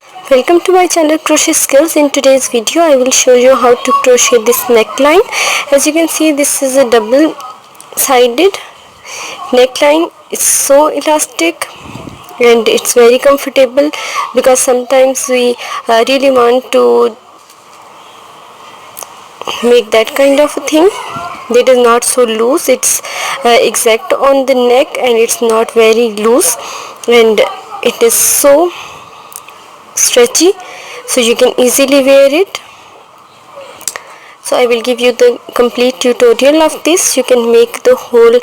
Welcome to my channel Crochet Skills. In today's video I will show you how to crochet this neckline. As you can see, this is a double sided neckline. It's so elastic and it's very comfortable, because sometimes we really want to make that kind of a thing that is not so loose. It's exact on the neck and it's not very loose, and it is so stretchy, so you can easily wear it. So I will give you the complete tutorial of this. You can make the whole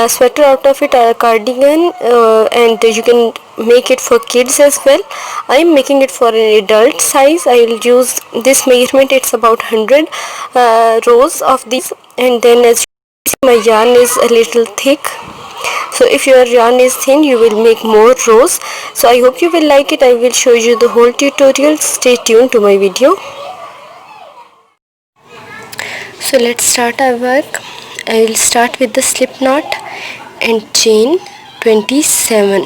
sweater out of it, or a cardigan, and you can make it for kids as well. I am making it for an adult size. I will use this measurement. It's about 100 rows of these, and then as you see, my yarn is a little thick. So if your yarn is thin, you will make more rows. So I hope you will like it. I will show you the whole tutorial. Stay tuned to my video. So let's start our work. I will start with the slip knot and chain 27.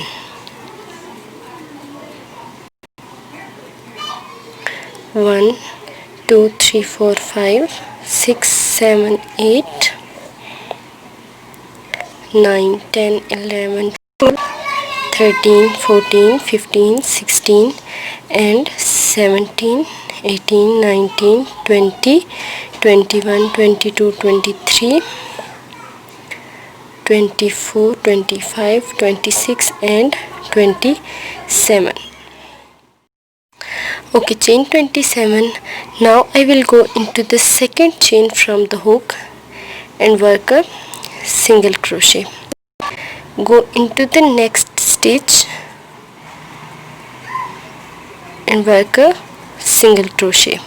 1, 2, 3, 4, 5, 6, 7, 8, 9, 10, 11, 12, 13, 14, 15, 16 and 17, 18, 19, 20, 21, 22, 23, 24, 25, 26 and 27. Okay, chain 27. Now I will go into the second chain from the hook and work a single crochet. Go into the next stitch and work a single crochet.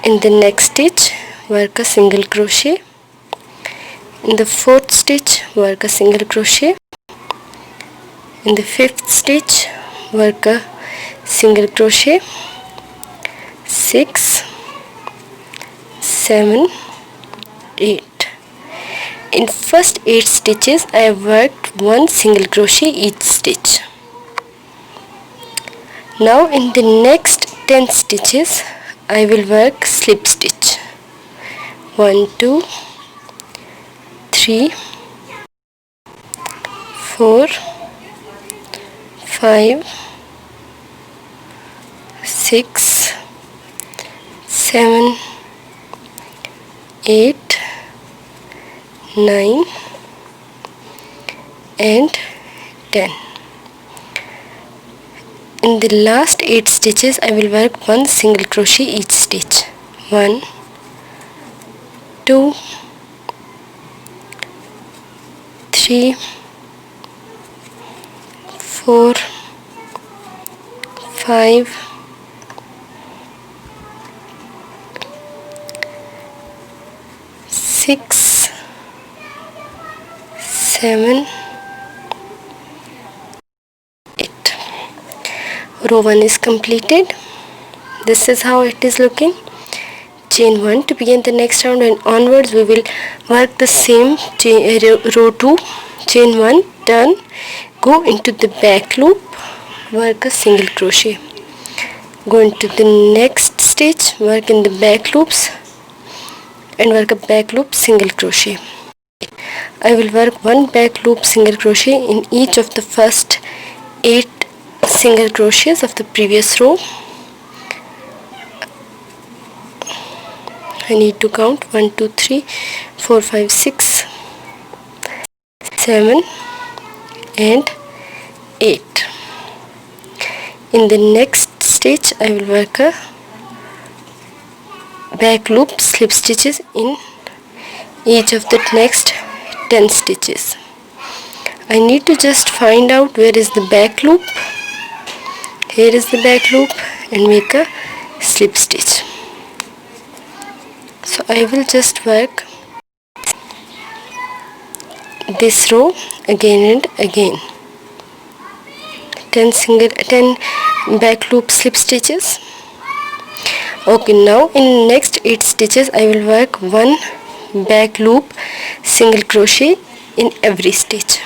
In the next stitch, work a single crochet. In the fourth stitch, work a single crochet. In the fifth stitch, work a single crochet. 6, 7, 8. In first 8 stitches, I have worked one single crochet each stitch. Now in the next 10 stitches, I will work slip stitch. 1, 2, 3, 4, 5, 6, 7, 8, 9 and 10. In the last 8 stitches, I will work one single crochet each stitch. 1, 2, 3, 4, 5, 6, 7, 8. Row 1 is completed. This is how it is looking. Chain 1 to begin the next round, and onwards we will work the same row 2, chain 1, turn, go into the back loop, work a single crochet, go into the next stitch, work in the back loops and work a back loop single crochet. I will work one back loop single crochet in each of the first 8 single crochets of the previous row. I need to count 1, 2, 3, 4, 5, 6, 7 and 8. In the next stitch, I will work a back loop slip stitches in each of the next 10 stitches. I need to just find out where is the back loop. Here is the back loop, and make a slip stitch. So I will just work this row again and again. 10 back loop slip stitches. Okay, now in next 8 stitches I will work one back loop single crochet in every stitch.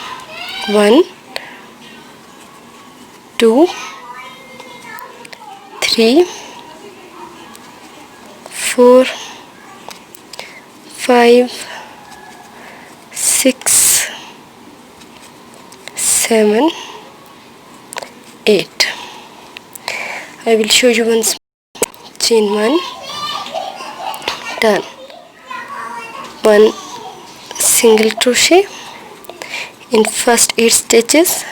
1, 2, 3 4 5 6 7 8. I will show you once. Chain 1, done. 1 single crochet in first 8 stitches.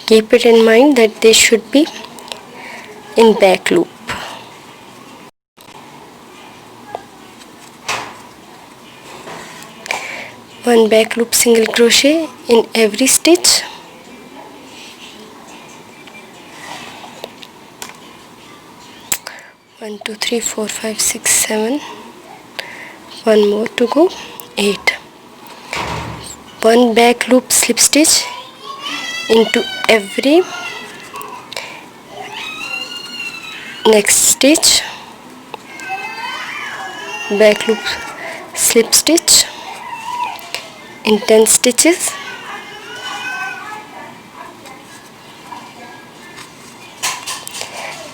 Keep it in mind that they should be in back loop. One back loop single crochet in every stitch. One, two, three, four, five, six, 7. One more to go. 8. One back loop slip stitch into every next stitch. Back loop slip stitch in 10 stitches.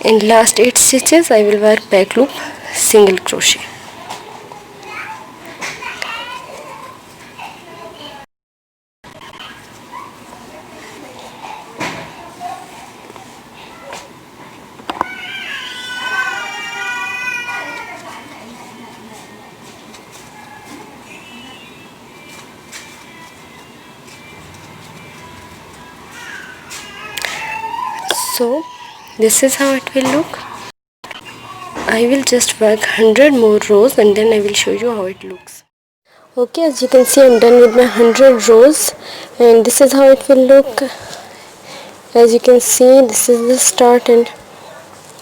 In last 8 stitches I will wear back loop single crochet. So this is how it will look. I will just work 100 more rows and then I will show you how it looks. Okay, as you can see I'm done with my 100 rows and this is how it will look. As you can see, this is the start and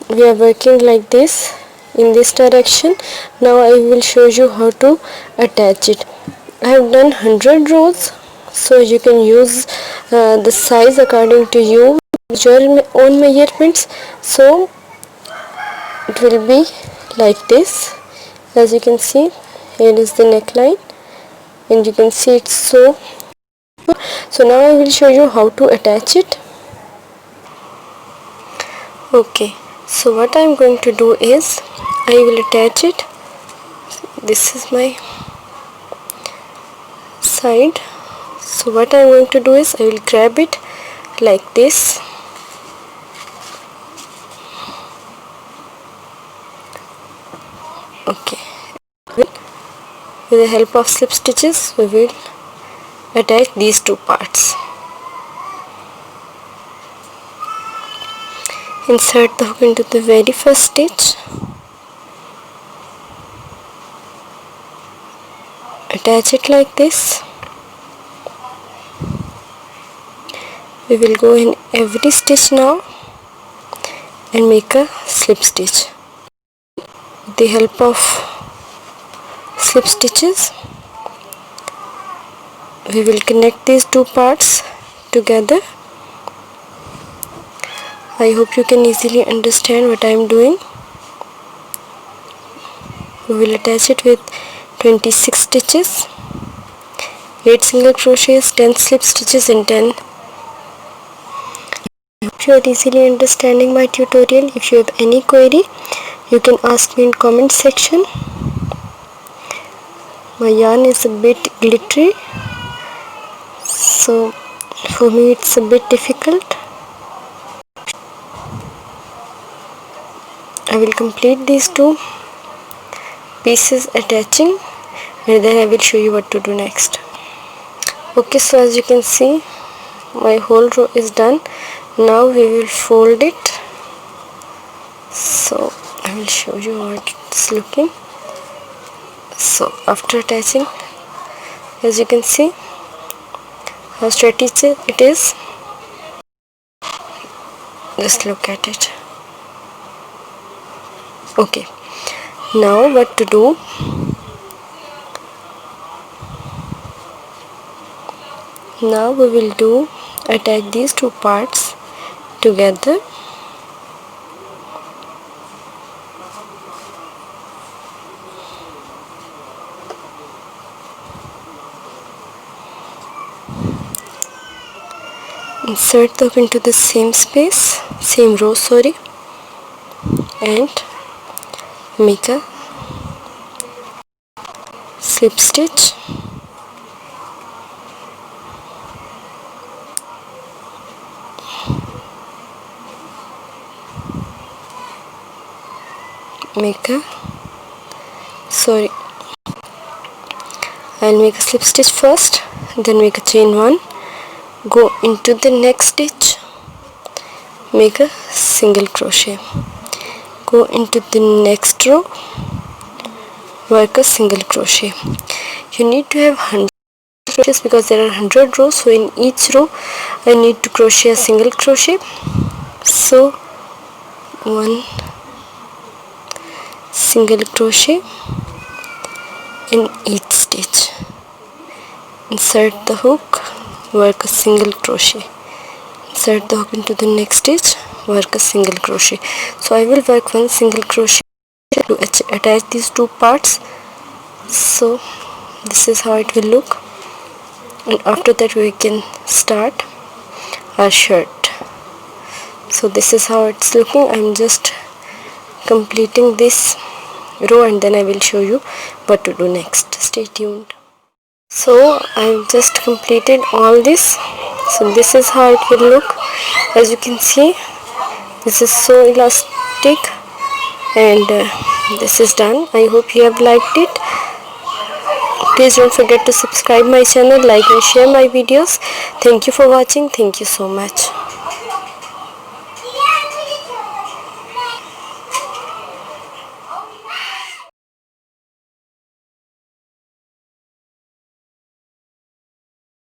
we are working like this in this direction. Now I will show you how to attach it. I have done 100 rows, so you can use the size according to you, your own measurements. So it will be like this. As you can see, here is the neckline and you can see it's so now I will show you how to attach it. Okay, so what I am going to do is I will attach it. This is my side. So what I am going to do is I will grab it like this. Okay, with the help of slip stitches we will attach these two parts. Insert the hook into the very first stitch. Attach it like this. We will go in every stitch now and make a slip stitch. With the help of slip stitches we will connect these two parts together. I hope you can easily understand what I am doing. We will attach it with 26 stitches, 8 single crochets, 10 slip stitches and 10. I hope you are easily understanding my tutorial. If you have any query, you can ask me in comment section. My yarn is a bit glittery, so for me it's a bit difficult. I will complete these two pieces attaching and then I will show you what to do next. Okay, so as you can see my whole row is done. Now we will fold it. So I will show you how it's looking. So after attaching, as you can see how straight it is. Just look at it. Okay, now what to do? Now we will attach these two parts together. Insert them into the same space, same row, sorry. and make a slip stitch. I'll make a slip stitch first, then make a chain 1, go into the next stitch, make a single crochet, go into the next row, work a single crochet. You need to have 100 crochets because there are 100 rows, so in each row I need to crochet a single crochet. So 1 single crochet in each stitch, insert the hook, work a single crochet, insert the hook into the next stitch, work a single crochet. So I will work 1 single crochet to attach these 2 parts. So this is how it will look, and after that we can start our shirt. So this is how it's looking. I'm just completing this row and then I will show you what to do next. Stay tuned. So I've just completed all this. So this is how it will look. As you can see, this is so elastic, and this is done. I hope you have liked it. Please don't forget to subscribe my channel, like and share my videos. Thank you for watching. Thank you so much.